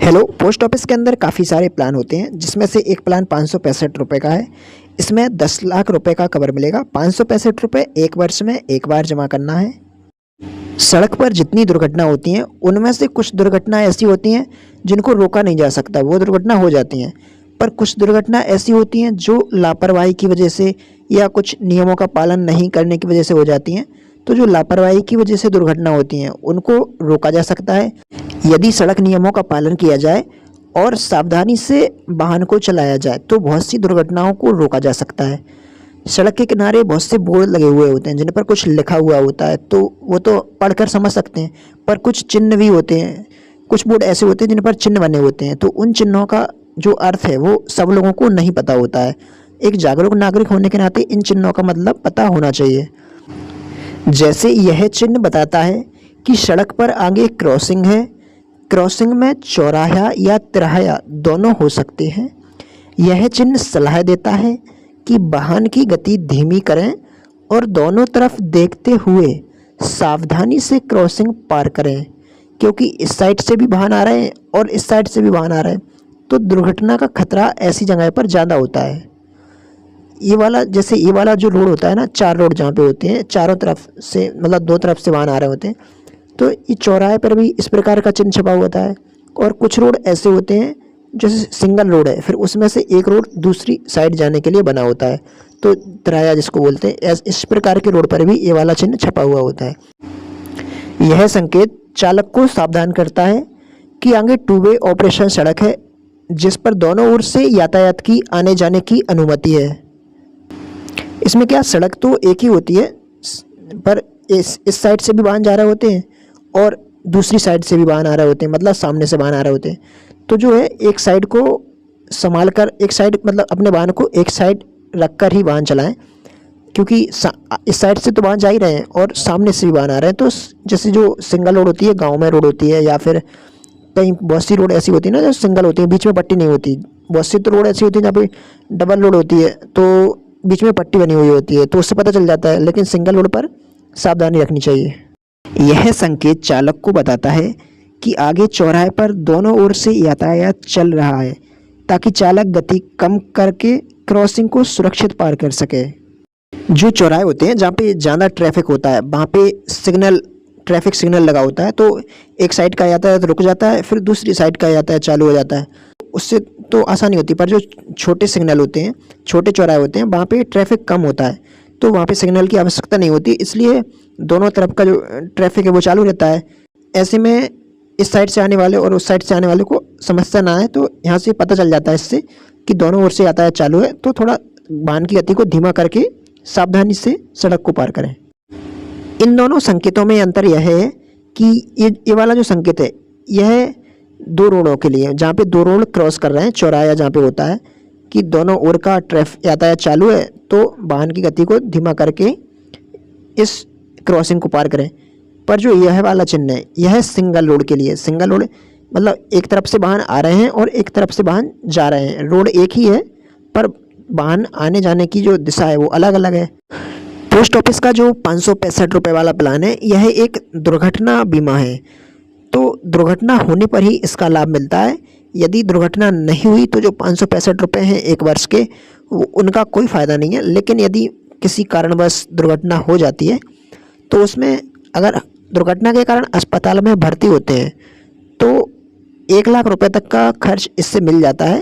Hello, post office के अंदर काफ़ी सारे प्लान होते हैं जिसमें से एक प्लान 565 रुपये का है। इसमें 10 लाख रुपए का कवर मिलेगा। 565 रुपये एक वर्ष में एक बार जमा करना है। सड़क पर जितनी दुर्घटना होती हैं उनमें से कुछ दुर्घटना ऐसी होती हैं जिनको रोका नहीं जा सकता, वो दुर्घटना हो जाती हैं। पर कुछ दुर्घटना ऐसी होती हैं जो लापरवाही की वजह से या कुछ नियमों का पालन नहीं करने की वजह से हो जाती हैं। तो जो लापरवाही की वजह से दुर्घटना होती हैं उनको रोका जा सकता है यदि सड़क नियमों का पालन किया जाए और सावधानी से वाहन को चलाया जाए तो बहुत सी दुर्घटनाओं को रोका जा सकता है। सड़क के किनारे बहुत से बोर्ड लगे हुए होते हैं जिन पर कुछ लिखा हुआ होता है, तो वो तो पढ़कर समझ सकते हैं, पर कुछ चिन्ह भी होते हैं। कुछ बोर्ड ऐसे होते हैं जिन पर चिन्ह बने होते हैं, तो उन चिन्हों का जो अर्थ है वो सब लोगों को नहीं पता होता है। एक जागरूक नागरिक होने के नाते इन चिन्हों का मतलब पता होना चाहिए। जैसे यह चिन्ह बताता है कि सड़क पर आगे क्रॉसिंग है, क्रॉसिंग में चौराहा या तिराहा दोनों हो सकते हैं। यह चिन्ह सलाह देता है कि वाहन की गति धीमी करें और दोनों तरफ देखते हुए सावधानी से क्रॉसिंग पार करें, क्योंकि इस साइड से भी वाहन आ रहे हैं और इस साइड से भी वाहन आ रहे हैं, तो दुर्घटना का खतरा ऐसी जगह पर ज़्यादा होता है। ये वाला जो रोड होता है ना, 4 रोड जहाँ पे होते हैं, चारों तरफ से मतलब 2 तरफ से वाहन आ रहे होते हैं, तो ये चौराहे पर भी इस प्रकार का चिन्ह छपा होता है। और कुछ रोड ऐसे होते हैं जैसे सिंगल रोड है, फिर उसमें से एक रोड दूसरी साइड जाने के लिए बना होता है, तो तिराहा जिसको बोलते हैं। इस प्रकार के रोड पर भी ये वाला चिन्ह छपा हुआ होता है। यह संकेत चालक को सावधान करता है कि आगे 2 वे ऑपरेशन सड़क है जिस पर दोनों ओर से यातायात की आने जाने की अनुमति है। इसमें क्या, सड़क तो एक ही होती है, पर इस साइड से भी वाहन जा रहे होते हैं और दूसरी साइड से भी वाहन आ रहे होते हैं, मतलब सामने से वाहन आ रहे होते हैं। तो जो है एक साइड को संभाल कर, एक साइड मतलब अपने वाहन को एक साइड रख कर ही वाहन चलाएं, क्योंकि इस साइड से तो वाहन जा ही रहे हैं और सामने से भी वाहन आ रहे हैं। तो जैसे जो सिंगल रोड होती है, गाँव में रोड होती है, या फिर कहीं बहुत सी रोड ऐसी होती है ना जो सिंगल होती है, बीच में पट्टी नहीं होती। बहुत सी तो रोड ऐसी होती है जहाँ पे डबल रोड होती है, तो बीच में पट्टी बनी हुई होती है, तो उससे पता चल जाता है। लेकिन सिंगल रोड पर सावधानी रखनी चाहिए। यह संकेत चालक को बताता है कि आगे चौराहे पर दोनों ओर से यातायात चल रहा है, ताकि चालक गति कम करके क्रॉसिंग को सुरक्षित पार कर सके। जो चौराहे होते हैं जहाँ पे ज़्यादा ट्रैफिक होता है, वहाँ पे ट्रैफिक सिग्नल लगा होता है, तो एक साइड का यातायात रुक जाता है, फिर दूसरी साइड का यातायात चालू हो जाता है। उससे तो आसानी होती है। पर जो छोटे सिग्नल होते हैं, छोटे चौराहे होते हैं, वहाँ पे ट्रैफिक कम होता है, तो वहाँ पे सिग्नल की आवश्यकता नहीं होती, इसलिए दोनों तरफ का जो ट्रैफिक है वो चालू रहता है। ऐसे में इस साइड से आने वाले और उस साइड से आने वाले को समस्या ना आए, तो यहाँ से पता चल जाता है इससे कि दोनों ओर से यातायात चालू है, तो थोड़ा वाहन की गति को धीमा करके सावधानी से सड़क को पार करें। इन दोनों संकेतों में अंतर यह है कि ये वाला जो संकेत है यह 2 रोडों के लिए, जहाँ पे 2 रोड क्रॉस कर रहे हैं, चौराहा जहाँ पे होता है कि दोनों ओर का यातायात चालू है, तो वाहन की गति को धीमा करके इस क्रॉसिंग को पार करें। पर जो यह वाला चिन्ह है यह सिंगल रोड के लिए। सिंगल रोड मतलब एक तरफ से वाहन आ रहे हैं और एक तरफ से वाहन जा रहे हैं, रोड एक ही है पर वाहन आने जाने की जो दिशा है वो अलग अलग है। पोस्ट ऑफिस का जो 565 रुपये वाला प्लान है यह एक दुर्घटना बीमा है, तो दुर्घटना होने पर ही इसका लाभ मिलता है। यदि दुर्घटना नहीं हुई तो जो 565 रुपये हैं एक वर्ष के, उनका कोई फ़ायदा नहीं है। लेकिन यदि किसी कारणवश दुर्घटना हो जाती है तो उसमें, अगर दुर्घटना के कारण अस्पताल में भर्ती होते हैं तो 1 लाख रुपए तक का खर्च इससे मिल जाता है।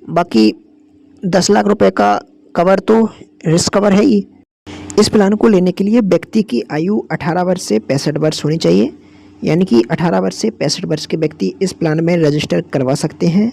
बाकी 10 लाख रुपए का कवर तो रिस्क कवर है ही। इस प्लान को लेने के लिए व्यक्ति की आयु 18 वर्ष से 65 वर्ष होनी चाहिए, यानी कि 18 वर्ष से 65 वर्ष के व्यक्ति इस प्लान में रजिस्टर करवा सकते हैं।